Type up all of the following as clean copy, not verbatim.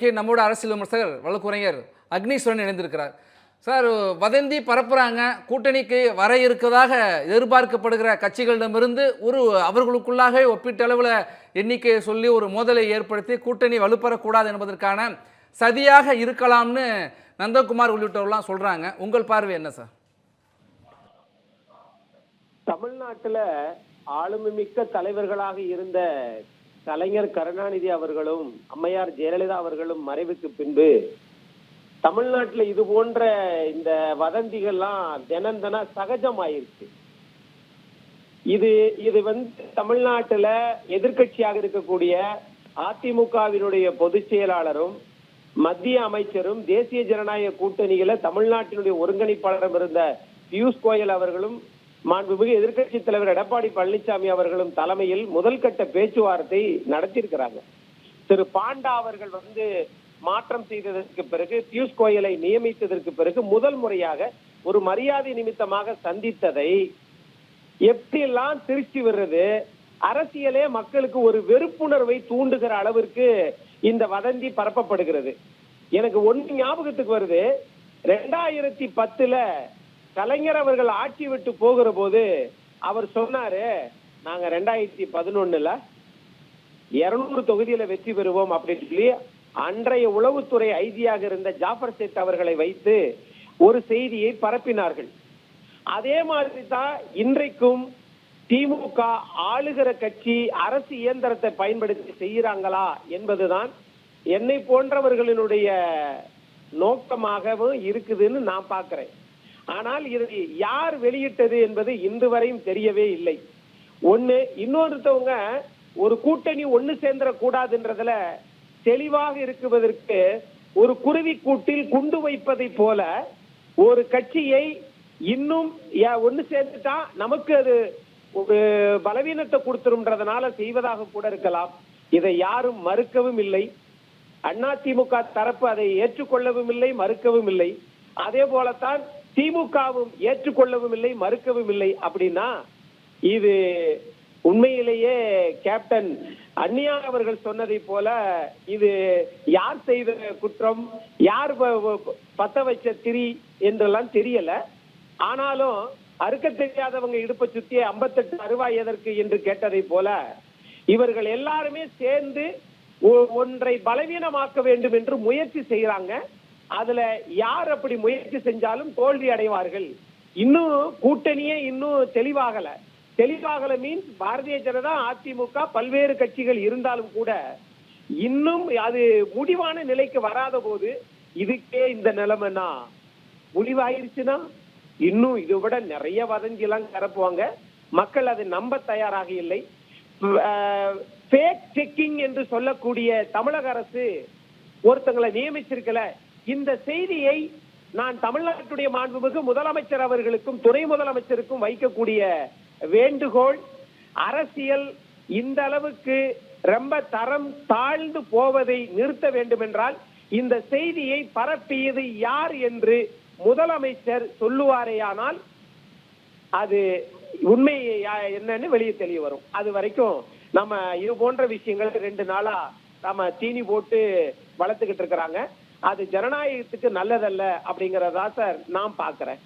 கொண்டமைக்கு நம்மோட அரசியல் விமர்சகர் வழக்குரைஞர் அக்னீஸ்வரன் இணைந்திருக்கிறார். சார், வதந்தி பரப்புறாங்க, கூட்டணிக்கு வர இருக்கதாக எதிர்பார்க்கப்படுகிற கட்சிகளிடமிருந்து அவர்களுக்குள்ளாக ஒப்பீட்டளவில் எண்ணிக்கையை சொல்லி ஒரு மோதலை ஏற்படுத்தி கூட்டணி வலுப்பெறக்கூடாது என்பதற்கான சதியாக இருக்கலாம்னு நந்தகுமார் உள்ளிட்டவர்கள்லாம் சொல்றாங்க. உங்கள் பார்வை என்ன சார்? தமிழ்நாட்டுல ஆளுமை மிக்க தலைவர்களாக இருந்த கலைஞர் கருணாநிதி அவர்களும் அம்மையார் ஜெயலலிதா அவர்களும் மறைவுக்கு பின்பு தமிழ்நாட்டுல இது போன்ற இந்த வதந்திகள்லாம் தினம் சகஜமாயிருச்சு. இது தமிழ்நாட்டுல எதிர்கட்சியாக இருக்கக்கூடிய அதிமுகவினுடைய பொதுச் செயலாளரும் மத்திய அமைச்சரும் தேசிய ஜனநாயக கூட்டணியில தமிழ்நாட்டினுடைய ஒருங்கிணைப்பாளரும் இருந்த பியூஷ் கோயல் அவர்களும் மாண்புமிகு எதிர்கட்சி தலைவர் எடப்பாடி பழனிசாமி அவர்களும் தலைமையில் முதல் கட்ட பேச்சுவார்த்தை நடத்தியிருக்கிறாங்க. திரு பாண்டா அவர்கள் மாற்றம் செய்ததற்கு பிறகு பியூஷ் கோயலை நியமித்ததற்கு பிறகு முதல் முறையாக ஒரு மரியாதை நிமித்தமாக சந்தித்ததை எப்படியெல்லாம் திருச்சி வர்றது, அரசியலே மக்களுக்கு ஒரு வெறுப்புணர்வை தூண்டுகிற அளவிற்கு இந்த வதந்தி பரப்பப்படுகிறது. எனக்கு ஒண்ணு ஞாபகத்துக்கு வருது. 2010 கலைஞர் அவர்கள் ஆட்சி விட்டு போகிற போது அவர் சொன்னாரு, நாங்க 2011 200 தொகுதியில வெற்றி பெறுவோம் அப்படின்னு சொல்லி அன்றைய உளவுத்துறை ஐஜியாக இருந்த ஜாஃபர் சேட் அவர்களை வைத்து ஒரு செய்தியை பரப்பினார்கள். அதே மாதிரி தான் இன்றைக்கும் திமுக ஆளுகிற கட்சி அரசு இயந்திரத்தை பயன்படுத்தி செய்யறாங்களா என்பதுதான் என்னை போன்றவர்களினுடைய நோக்கமாகவும் இருக்குதுன்னு நான் பார்க்கிறேன். ஆனால் இதை யார் வெளியிட்டது என்பது இன்று வரையும் தெரியவே இல்லை. இன்னொருத்தவங்க ஒரு கூட்டணி ஒண்ணு சேர்ந்துட கூடாதுன்றதுல தெளிவாக இருக்குவதற்கு ஒரு குருவி கூட்டில் குண்டு வைப்பதை போல ஒரு கட்சியை இன்னும் ஒண்ணு சேர்ந்துட்டா நமக்கு அது ஒரு பலவீனத்தை கொடுத்துரும்ன்றதுனால செய்வதாக கூட இருக்கலாம். இதை யாரும் மறுக்கவும் இல்லை. அதிமுக தரப்பு அதை ஏற்றுக்கொள்ளவும் இல்லை, மறுக்கவும் இல்லை. அதே போலத்தான் திமுகவும் ஏற்றுக்கொள்ளவும் இல்லை, மறுக்கவும் இல்லை. அப்படின்னா இது உண்மையிலேயே கேப்டன் அந்நியா அவர்கள் சொன்னதை போல இது யார் செய்த குற்றம், யார் பத்த வச்ச திரி என்றெல்லாம் தெரியல. ஆனாலும் அறுக்க தெரியாதவங்க இடுப்பை சுத்தியே 58 அருவாய் எதற்கு என்று கேட்டதை போல இவர்கள் எல்லாருமே சேர்ந்து ஒன்றை பலவீனமாக்க வேண்டும் என்று முயற்சி செய்யறாங்க. அதுல யார் அப்படி முயற்சி செஞ்சாலும் தோல்வி அடைவார்கள். இன்னும் கூட்டணியே இன்னும் தெளிவாகல மீன்ஸ் பாரதிய ஜனதா அதிமுக பல்வேறு கட்சிகள் இருந்தாலும் கூட இன்னும் அது முடிவான நிலைக்கு வராத போது இதுக்கே இந்த நிலைமைனா முடிவாயிருச்சுன்னா இன்னும் இதை விட நிறைய வதந்தி எல்லாம் பரப்புவாங்க. மக்கள் அதை நம்ப தயாராக இல்லை. ஃபேக் செக்கிங் என்று சொல்லக்கூடிய தமிழக அரசு ஒருத்தங்களை நியமிச்சிருக்கல. இந்த செய்தியை நான் தமிழ்நாட்டுடைய மாண்புமிகு முதலமைச்சர் அவர்களுக்கும் துணை முதலமைச்சருக்கும் வைக்கக்கூடிய வேண்டுகோள், அரசியல் இந்த அளவுக்கு ரொம்ப தரம் தாழ்ந்து போவதை நிறுத்த வேண்டும் என்றால் இந்த செய்தியை பரப்பியது யார் என்று முதலமைச்சர் சொல்லுவாரேயானால் அது உண்மை என்னன்னு வெளியே தெரிய வரும். அது வரைக்கும் நம்ம இது போன்ற விஷயங்கள் 2 நாளா நம்ம தீனி போட்டு வளர்த்துக்கிட்டு இருக்கிறாங்க. அது ஜனநாயகத்துக்கு நல்லதல்ல அப்படிங்கறதா சார் நான் பாக்குறேன்.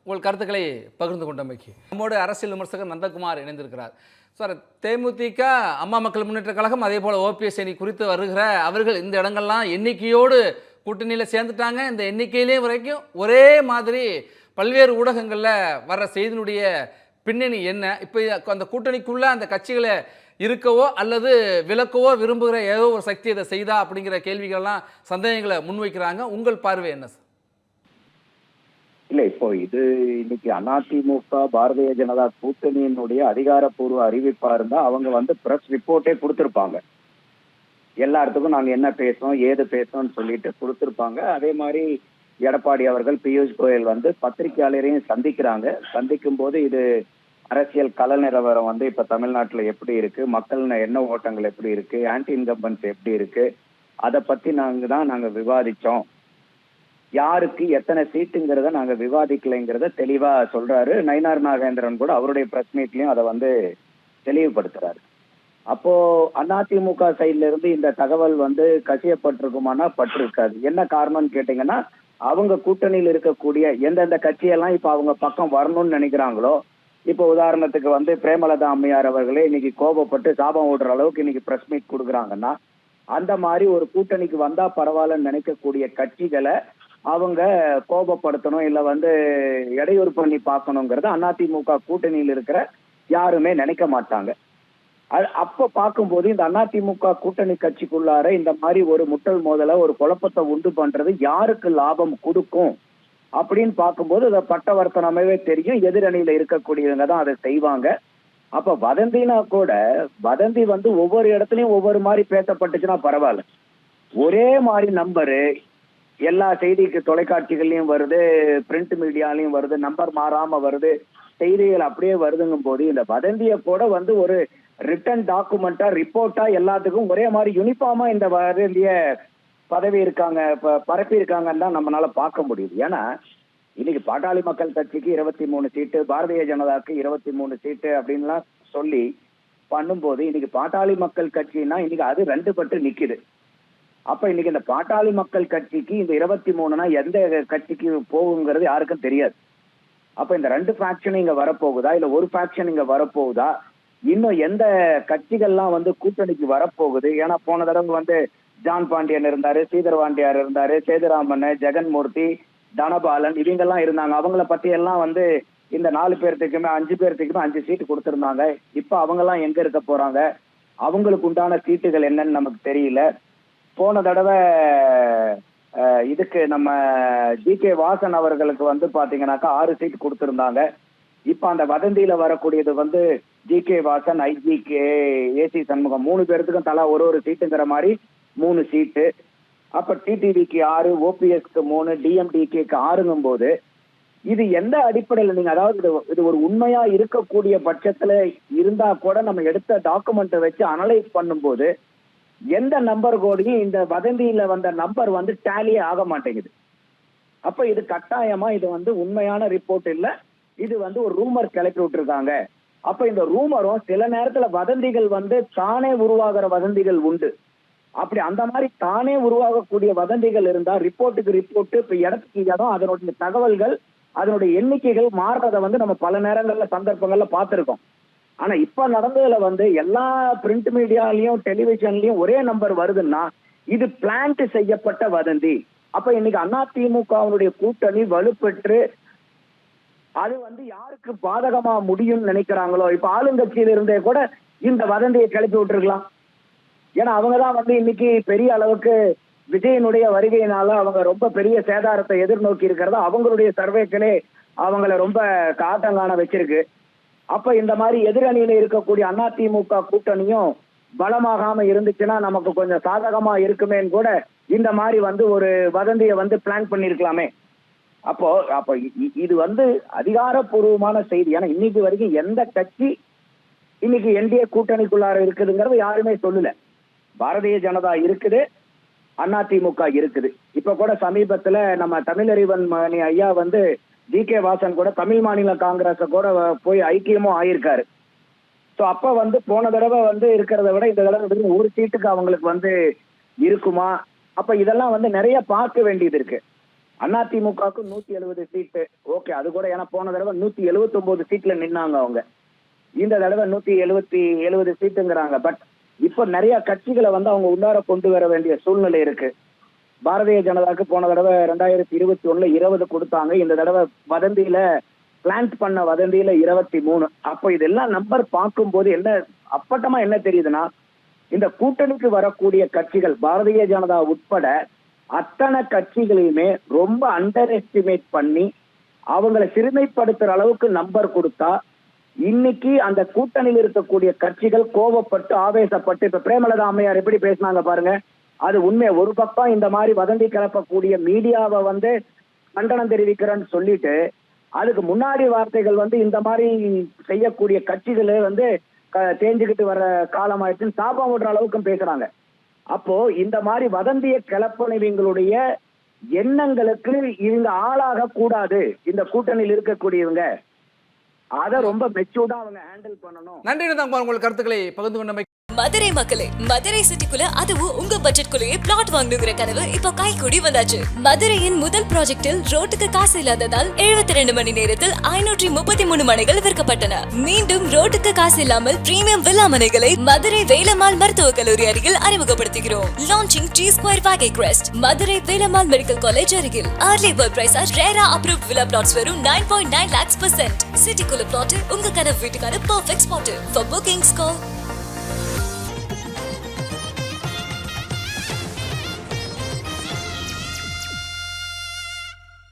உங்கள் கருத்துக்களை பகிர்ந்து கொண்டமைக்கு நம்மோட அரசியல் விமர்சகர் நந்தகுமார் இணைந்திருக்கிறார். சார், தேமுதிக, அம்மா மக்கள் முன்னேற்ற கழகம், அதே போல ஓபிஎஸ் அணி குறித்து வருகிற அவர்கள் இந்த இடங்கள்லாம் எண்ணிக்கையோடு கூட்டணியில் சேர்ந்துட்டாங்க. இந்த எண்ணிக்கையிலே வரைக்கும் ஒரே மாதிரி பல்வேறு ஊடகங்களில் வர்ற செய்தியினுடைய பின்னணி என்ன? இப்போ அந்த கூட்டணிக்குள்ள அந்த கட்சிகளை இருக்கவோ அல்லது விலக்கவோ விரும்புகிற ஏதோ ஒரு சக்தி இதை செய்தா அப்படிங்கிற கேள்விகள்லாம் சந்தேகங்களை முன்வைக்கிறாங்க. உங்கள் பார்வை என்ன சார்? இல்ல, இப்போ இது இன்னைக்கு அதிமுக பாரதிய ஜனதா கூட்டணியினுடைய அதிகாரப்பூர்வ அறிவிப்பா இருந்தா அவங்க பிரஸ் ரிப்போர்ட்டே கொடுத்திருப்பாங்க. எல்லாத்துக்கும் நாங்க என்ன பேசணும் ஏது பேசணும்னு சொல்லிட்டு கொடுத்திருப்பாங்க. அதே மாதிரி எடப்பாடி அவர்கள் பியூஷ் கோயல் பத்திரிகையாளரையும் சந்திக்கிறாங்க. சந்திக்கும் போது இது அரசியல் கள நிலவரம் இப்ப தமிழ்நாட்டுல எப்படி இருக்கு, மக்கள் என்ன ஓட்டங்கள் எப்படி இருக்கு, ஆன்டி இன்கம்பன்ஸ் எப்படி இருக்கு, அதை பத்தி நாங்க விவாதிச்சோம். யாருக்கு எத்தனை சீட்டுங்கிறத நாங்க விவாதிக்கலைங்கிறத தெளிவா சொல்றாரு. நயினார் நாகேந்திரன் கூட அவருடைய பிரஸ் மீட்லயும் அதை தெளிவுபடுத்துறாரு. அப்போ அதிமுக சைட்ல இருந்து இந்த தகவல் வந்து கசியப்பட்டிருக்குமானா பட்டிருக்காது. என்ன காரணம்னு கேட்டீங்கன்னா, அவங்க கூட்டணியில் இருக்கக்கூடிய எந்தெந்த கட்சியெல்லாம் இப்ப அவங்க பக்கம் வரணும்னு நினைக்கிறாங்களோ, இப்போ உதாரணத்துக்கு வந்து பிரேமலதா அம்மையார் அவர்களே இன்னைக்கு கோபப்பட்டு சாபம் ஓடுற அளவுக்கு இன்னைக்கு பிரஸ் மீட் கொடுக்குறாங்கன்னா, அந்த மாதிரி ஒரு கூட்டணிக்கு வந்தா பரவாயில்லன்னு நினைக்கக்கூடிய கட்சிகளை அவங்க கோபப்படுத்தணும், இல்ல வந்து இடையூறு பண்ணி பார்க்கணுங்கிறத அதிமுக கூட்டணியில் இருக்கிற யாருமே நினைக்க மாட்டாங்க. அப்ப பார்க்கும்போது இந்த அதிமுக கூட்டணி கட்சிக்குள்ளார இந்த மாதிரி ஒரு முட்டல் மோதலை, ஒரு குழப்பத்தை உண்டு பண்றது யாருக்கு லாபம் கொடுக்கும் அப்படின்னு பார்க்கும்போது அதை பட்டவர்த்தனமாவே தெரியும். எதிரணியில இருக்கக்கூடியவங்க தான் அதை செய்வாங்க. அப்ப வதந்தினா கூட வதந்தி வந்து ஒவ்வொரு இடத்துலயும் ஒவ்வொரு மாதிரி பேசப்பட்டுச்சுன்னா பரவாயில்ல. ஒரே மாதிரி நம்பரு எல்லா செய்திக்கு தொலைக்காட்சிகள்லயும் வருது, பிரிண்ட் மீடியாலையும் வருது, நம்பர் மாறாம வருது, செய்திகள் அப்படியே வருதுங்கும் போது இந்த வதந்திய கூட வந்து ஒரு ரிட்டன் டாக்குமெண்டா ரிப்போர்ட்டா எல்லாத்துக்கும் ஒரே மாதிரி யூனிஃபார்மா இந்த வதந்திய பதவி இருக்காங்க பரப்பி இருக்காங்கன்னு தான் நம்மளால பார்க்க முடியுது. ஏன்னா இன்னைக்கு பாட்டாளி மக்கள் கட்சிக்கு 23 சீட்டு, பாரதிய ஜனதாக்கு 23 சீட்டு அப்படின்லாம் சொல்லி பண்ணும்போது இன்னைக்கு பாட்டாளி மக்கள் கட்சின்னா இன்னைக்கு அது 2 பட்டு நிக்குது. அப்ப இன்னைக்கு இந்த பாட்டாளி மக்கள் கட்சிக்கு இந்த 23னா எந்த கட்சிக்கு போகுங்கிறது யாருக்கும் தெரியாது. அப்ப இந்த 2 ஃபேக்ஷன் இங்க வரப்போகுதா, இல்ல ஒரு ஃபேக்ஷன் இங்க வரப்போகுதா, இன்னும் எந்த கட்சிகள்லாம் வந்து கூட்டணிக்கு வரப்போகுது? ஏன்னா போன தடவை வந்து ஜான் பாண்டியன் இருந்தாரு, சீதரவாண்டியார் இருந்தாரு, சேதுராமன், ஜெகன்மூர்த்தி, தனபாலன் இவங்கெல்லாம் இருந்தாங்க. அவங்கள பத்தி எல்லாம் வந்து இந்த 4 பேர்த்துக்குமே 5 பேர்த்துக்குமே 5 சீட்டு கொடுத்திருந்தாங்க. இப்ப அவங்க எல்லாம் எங்க இருக்க போறாங்க, அவங்களுக்கு உண்டான சீட்டுகள் என்னன்னு நமக்கு தெரியல. போன தடவை இதுக்கு நம்ம ஜி.கே. வாசன் அவர்களுக்கு வந்து பாத்தீங்கன்னாக்கா 6 சீட் கொடுத்திருந்தாங்க. இப்ப அந்த வதந்தியில வரக்கூடியது வந்து G K. Vasan, IGK, AC Shanmugam 3 பேர்த்துக்கும் தலா ஒரு சீட்டுங்கிற மாதிரி 3 சீட்டு. அப்ப டிடிவிக்கு 6, ஓபிஎஸ்க்கு 3, டிஎம்டிகேக்கு 6ங்கும் போது இது எந்த அடிப்படையில நீங்க, அதாவது இது ஒரு உண்மையா இருக்கக்கூடிய பட்சத்துல இருந்தா கூட நம்ம எடுத்த டாக்குமெண்ட்டை வச்சு அனலைஸ் பண்ணும்போது எந்த நம்பர் கோடையும் இந்த வதந்தியில வந்த நம்பர் வந்து டேலியே ஆக மாட்டேங்குது. அப்ப இது கட்டாயமா இது வந்து உண்மையான ரிப்போர்ட் இல்ல, இது வந்து ஒரு ரூமர் கிளப்பி விட்டுருக்காங்க. அப்ப இந்த ரூமரும் சில நேரத்துல வதந்திகள் வந்து தானே உருவாகிற வதந்திகள் உண்டு. அப்படி அந்த மாதிரி தானே உருவாகக்கூடிய வதந்திகள் இருந்தா ரிப்போர்ட்டுக்கு ரிப்போர்ட், இப்ப இடத்துக்கு இடம் அதனுடைய தகவல்கள் அதனுடைய எண்ணிக்கைகள் மாறுறத வந்து நம்ம பல நேரங்கள்ல சந்தர்ப்பங்கள்ல பார்த்திருக்கோம். ஆனா இப்ப நடந்ததுல வந்து எல்லா பிரிண்ட் மீடியாலையும் டெலிவிஷன்லயும் ஒரே நம்பர் வருதுன்னா இது பிளான்ட் செய்யப்பட்ட வதந்தி. அப்ப இன்னைக்கு அதிமுகவுடைய கூட்டணி வலுப்பெற்று அது வந்து யாருக்கு பாதகமா முடியும்னு நினைக்கிறாங்களோ, இப்ப ஆளுங்கட்சியில இருந்தே கூட இந்த வதந்தியை கிளப்பி விட்டுருக்கலாம். ஏன்னா அவங்கதான் வந்து இன்னைக்கு பெரிய அளவுக்கு விஜயனுடைய வருகையினால அவங்க ரொம்ப பெரிய சேதாரத்தை எதிர்நோக்கி இருக்கிறதா அவங்களுடைய சர்வேக்களே அவங்கள ரொம்ப காட்டங்காண வச்சிருக்கு. அப்ப இந்த மாதிரி எதிரணியில இருக்கக்கூடிய அதிமுக கூட்டணியும் பலமாகாம இருந்துச்சுன்னா நமக்கு கொஞ்சம் சாதகமா இருக்குமேன்னு கூட இந்த மாதிரி வந்து ஒரு வதந்தியை வந்து பிளான் பண்ணிருக்கலாமே. அப்போ இது வந்து அதிகாரப்பூர்வமான செய்தி. ஏன்னா இன்னைக்கு வரைக்கும் எந்த கட்சி இன்னைக்கு என்டிஏ கூட்டணிக்குள்ளார இருக்குதுங்கிறத யாருமே சொல்லல. பாரதிய ஜனதா இருக்குது, அதிமுக இருக்குது. இப்ப கூட சமீபத்துல நம்ம தமிழறிவன் மணி ஐயா வந்து ஜி.கே. வாசன் கூட தமிழ் மாநில காங்கிரஸ கூட போய் ஐக்கியமும் ஆயிருக்காரு. சோ அப்ப வந்து போன தடவை வந்து இருக்கிறத விட இந்த தடவை ஒரு சீட்டுக்கு அவங்களுக்கு வந்து இருக்குமா? அப்ப இதெல்லாம் வந்து நிறைய பார்க்க வேண்டியது இருக்கு. அதிமுகவுக்கு 170 சீட்டு ஓகே, அது கூட ஏன்னா போன தடவை 179 சீட்ல நின்னாங்க அவங்க. இந்த தடவை 170 சீட்டுங்கிறாங்க. பட் இப்ப நிறைய கட்சிகளை வந்து அவங்க உள்ளார கொண்டு வர வேண்டிய சூழ்நிலை இருக்கு. பாரதிய ஜனதாக்கு போன தடவை 2021 20 கொடுத்தாங்க. இந்த தடவை வதந்தியில பிளான்ட் பண்ண வதந்தியில 23. அப்போ இதெல்லாம் நம்பர் பார்க்கும்போது என்ன அப்பட்டமா என்ன தெரியுதுன்னா, இந்த கூட்டணிக்கு வரக்கூடிய கட்சிகள் பாரதிய ஜனதா உட்பட அத்தனை கட்சிகளையுமே ரொம்ப அண்டர் எஸ்டிமேட் பண்ணி அவங்களை சிறுமைப்படுத்துற அளவுக்கு நம்பர் கொடுத்தா இன்னைக்கு அந்த கூட்டணியில் இருக்கக்கூடிய கட்சிகள் கோபப்பட்டு ஆவேசப்பட்டு, இப்ப பிரேமலதா அம்மையார் எப்படி பேசினாங்க பாருங்க, அது உண்மை. ஒரு பக்கம் இந்த மாதிரி வதந்தி கிளப்பக்கூடிய மீடியாவை வந்து கண்டனம் தெரிவிக்கிறேன்னு சொல்லிட்டு அதுக்கு முன்னாடி வார்த்தைகள் வந்து இந்த மாதிரி செய்யக்கூடிய கட்சிகளே வந்து தேஞ்சுக்கிட்டு வர காலம் ஆயிடுச்சுன்னு சாபம் விடுற அளவுக்கும் பேசுறாங்க. அப்போ இந்த மாதிரி வதந்திய கிளப்பினவங்களுடைய எண்ணங்களுக்கு இவங்க ஆளாக கூடாது. இந்த கூட்டணியில் இருக்கக்கூடியவங்க அதை ரொம்ப மெச்சூர்டா அவங்க ஹேண்டில் பண்ணணும். நன்றி. உங்கள் கருத்துக்களை பகிர்ந்து கொண்டமைக்கு மதுரை மக்களே, மதுரை சிட்டிக்குள்ள அதுவும் உங்க பட்ஜெட்குள்ளேயே பிளாட் வாங்கணுங்கிற கனவு இப்போ கைகூடி வந்தாச்சு. மதுரையின் முதல் ப்ராஜெக்டில் ரோட்டுக்கு காசு இல்லாததால் 72 மணி நேரத்தில் 533 மனைகள் விற்கப்பட்டன. மீண்டும் ரோட்டுக்கு காசு இல்லாமல் பிரீமியம் வில்லா மனைகளை மதுரை வேலம்மாள் மருத்துவக் கல்லூரி அருகில் அறிமுகப்படுத்துகிறோம். Launching G Square Valley Crest, Madurai Velammal medical college அருகில். Early bird price RERA approved villa plots வெறும் 9.9 lakhs %. சிட்டிக்குள்ள பிளாட் உங்க கனவு வீட்டுக்கான perfect spot. For bookings call